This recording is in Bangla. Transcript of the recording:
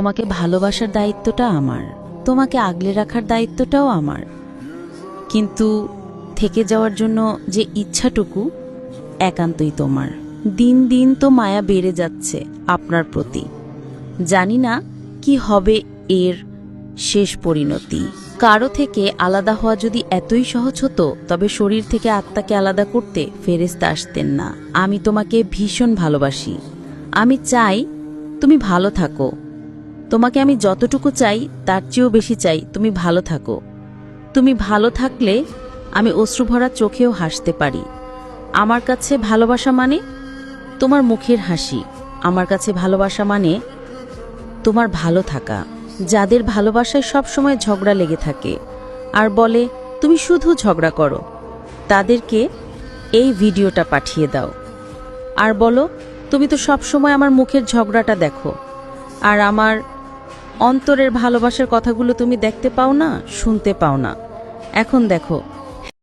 তোমাকে ভালোবাসার দায়িত্বটা আমার, তোমাকে আগলে রাখার দায়িত্বটাও আমার, কিন্তু থেকে যাওয়ার জন্য যে ইচ্ছাটুকু একান্তই তোমার। দিন দিন তো মায়া বেড়ে যাচ্ছে আপনার প্রতি। জানি না কি হবে এর শেষ পরিণতি। কারো থেকে আলাদা হওয়া যদি এতই সহজ হতো, তবে শরীর থেকে আত্মাকে আলাদা করতে ফেরেশতা আসতেন না। আমি তোমাকে ভীষণ ভালোবাসি। আমি চাই তুমি ভালো থাকো। তোমাকে আমি যতটুকু চাই তার চেয়েও বেশি চাই তুমি ভালো থাকো। তুমি ভালো থাকলে আমি অশ্রুভরা চোখেও হাসতে পারি। আমার কাছে ভালোবাসা মানে তোমার মুখের হাসি। আমার কাছে ভালোবাসা মানে তোমার ভালো থাকা। যাদের ভালোবাসায় সবসময় ঝগড়া লেগে থাকে আর বলে তুমি শুধু ঝগড়া করো, তাদেরকে এই ভিডিওটা পাঠিয়ে দাও আর বলো তুমি তো সবসময় আমার মুখের ঝগড়াটা দেখো, আর আমার অন্তরের ভালোবাসার কথাগুলো তুমি দেখতে পাও না, শুনতে পাও না। এখন দেখো